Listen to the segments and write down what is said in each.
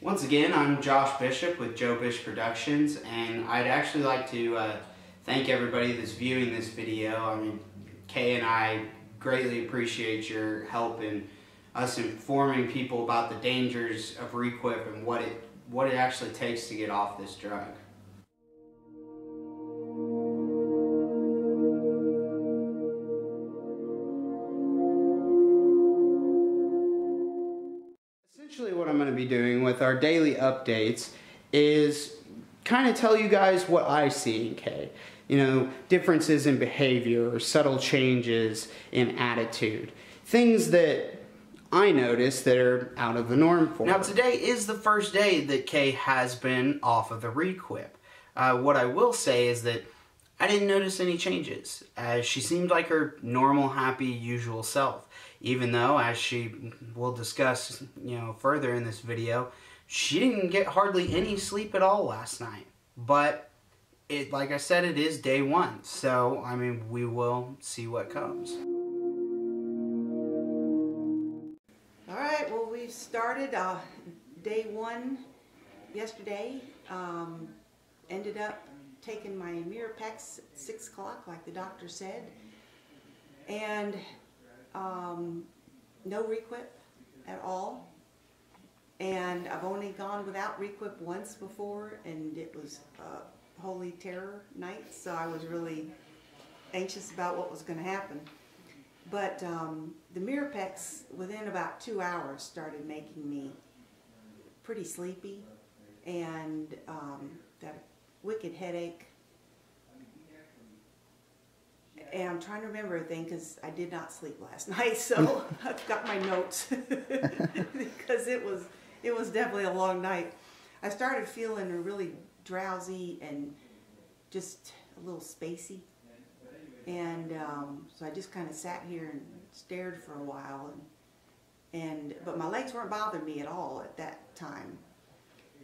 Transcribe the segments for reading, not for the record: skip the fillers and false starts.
Once again, I'm Josh Bishop with Jobish Productions, and I'd actually like to thank everybody that's viewing this video. I mean, Kay and I greatly appreciate your help in us informing people about the dangers of Requip and what it actually takes to get off this drug. Essentially what I'm going to be doing with our daily updates is kind of tell you guys what I see in Kay. You know, differences in behavior or subtle changes in attitude. Things that I notice that are out of the norm for her. Now today is the first day that Kay has been off of the Requip. What I will say is that I didn't notice any changes. She seemed like her normal, happy, usual self. Even though, as she will discuss, further in this video, she didn't get hardly any sleep at all last night. But like I said, it is day one, so I mean, we will see what comes. All right, well, we started day one yesterday. Ended up taking my Mirapex at 6 o'clock, like the doctor said, and no Requip at all. And I've only gone without Requip once before, and it was Holy Terror night, so I was really anxious about what was going to happen. But the Mirapex, within about 2 hours, started making me pretty sleepy, and that wicked headache. And I'm trying to remember everything because I did not sleep last night, so I've got my notes because it was definitely a long night. I started feeling really drowsy and just a little spacey, and so I just kind of sat here and stared for a while, but my legs weren't bothering me at all at that time.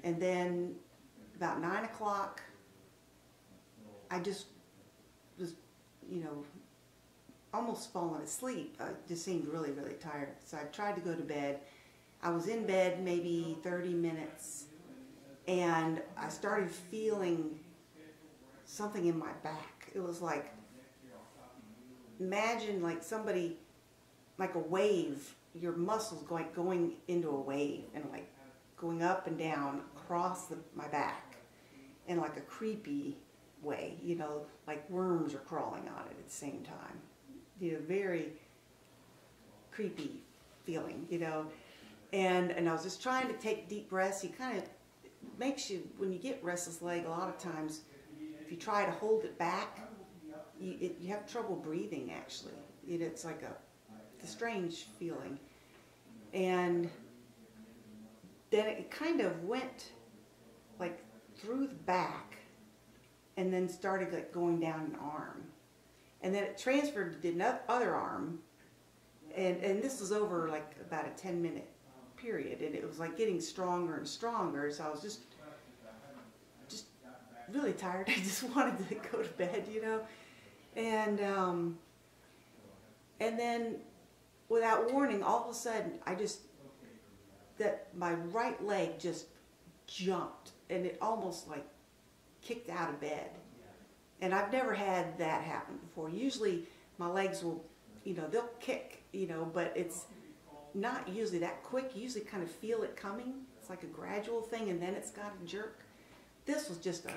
And then about 9 o'clock, I just was, almost falling asleep. I just seemed really, really tired. So I tried to go to bed. I was in bed maybe 30 minutes, and I started feeling something in my back. It was like, imagine like somebody, like a wave, your muscles going into a wave and like going up and down across my back in like a creepy way, like worms are crawling on it at the same time. Very creepy feeling, and I was just trying to take deep breaths. It kind of makes you, when you get restless leg, a lot of times if you try to hold it back, you have trouble breathing actually. It's like a strange feeling. And then it kind of went like through the back and then started like going down an arm. And then it transferred to the other arm. And this was over like about a 10-minute period. And it was like getting stronger and stronger. So I was just really tired. I just wanted to go to bed, And then without warning, all of a sudden, my right leg just jumped, and it almost like kicked out of bed. And I've never had that happen before. Usually my legs will, they'll kick, but it's not usually that quick. You usually kind of feel it coming. It's like a gradual thing, and then it's got a jerk. This was just a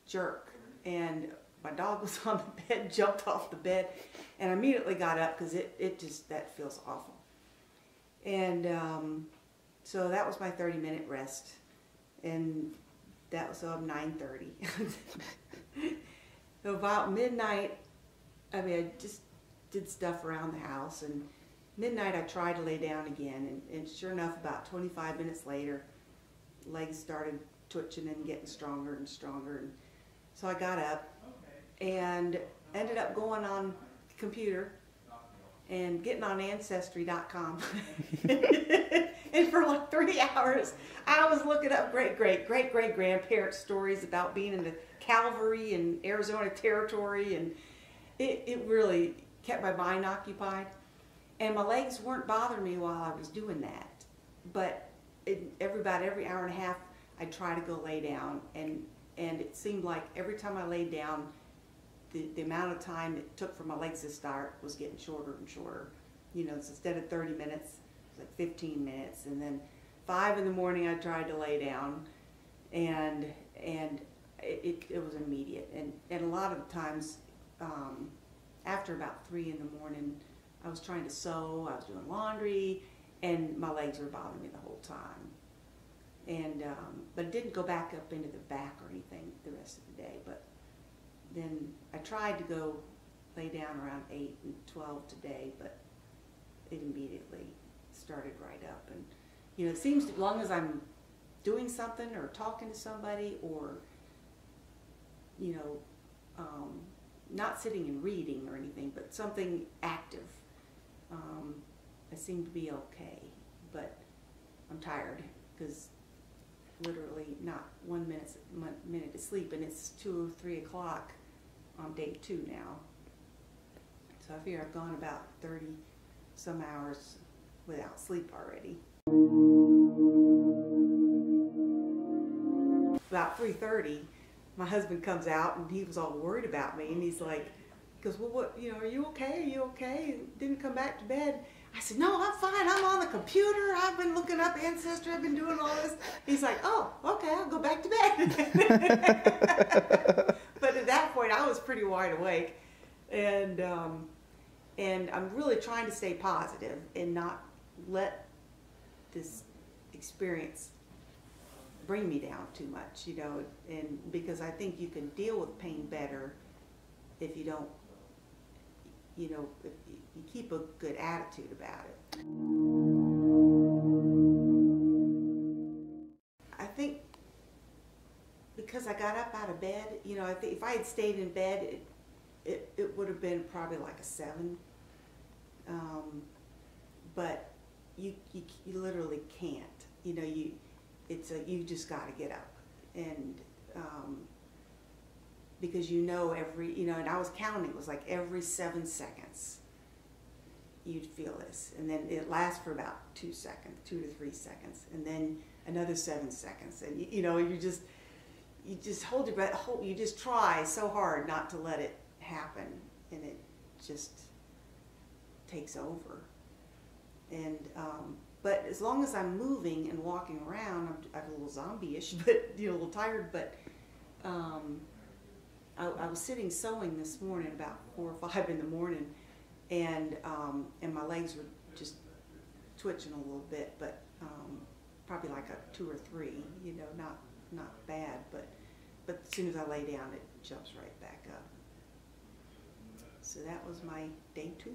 jerk, and my dog was on the bed, jumped off the bed, and I immediately got up because that feels awful. And so that was my 30-minute rest, and that was 9:30. So about midnight, I just did stuff around the house, and midnight I tried to lay down again, and sure enough, about 25 minutes later, legs started twitching and getting stronger and stronger, and so I got up and ended up going on the computer and getting on Ancestry.com. And for like 3 hours, I was looking up great-great-grandparent stories about being in the cavalry and Arizona Territory, and it really kept my mind occupied. And my legs weren't bothering me while I was doing that. But about every hour and a half, I'd try to go lay down, and it seemed like every time I laid down, the amount of time it took for my legs to start was getting shorter and shorter. You know, so instead of 30 minutes, it was like 15 minutes, and then 5 in the morning I tried to lay down, and it was immediate. And a lot of times, after about 3 in the morning, I was trying to sew, I was doing laundry, and my legs were bothering me the whole time. And but it didn't go back up into the back or anything the rest of the day. But then I tried to go lay down around 8 and 12 today, but it immediately started right up. And you know, it seems as long as I'm doing something or talking to somebody, or you know, not sitting and reading or anything, but something active, I seem to be okay. But I'm tired because literally not 1 minute to sleep, and it's 2 or 3 o'clock on day 2 now. So I figure I've gone about 30 some hours without sleep already. About 3:30, my husband comes out, and he was all worried about me, and he's like, he goes, well, what, you know, are you okay? Are you okay? And didn't come back to bed. I said, no, I'm fine. I'm on the computer. I've been looking up Ancestry. I've been doing all this. He's like, oh, okay, I'll go back to bed. But at that point, I was pretty wide awake. And I'm really trying to stay positive and not let this experience bring me down too much, you know, and because I think you can deal with pain better if you don't, you know, if you keep a good attitude about it. I think because I got up out of bed, you know, I think if I had stayed in bed, it would have been probably like a 7. But you literally can't, you know, you just got to get up, and because you know you know, and I was counting, it was like every 7 seconds you'd feel this, and then it lasts for about 2 seconds, 2 to 3 seconds, and then another 7 seconds, and you know, you just hold your breath, you just try so hard not to let it happen, and it just takes over. And but as long as I'm moving and walking around, I'm a little zombie-ish, but you know, a little tired. But I was sitting sewing this morning about 4 or 5 in the morning, and my legs were just twitching a little bit, but probably like a 2 or 3, you know, not bad. But as soon as I lay down, it jumps right back up. So that was my day 2.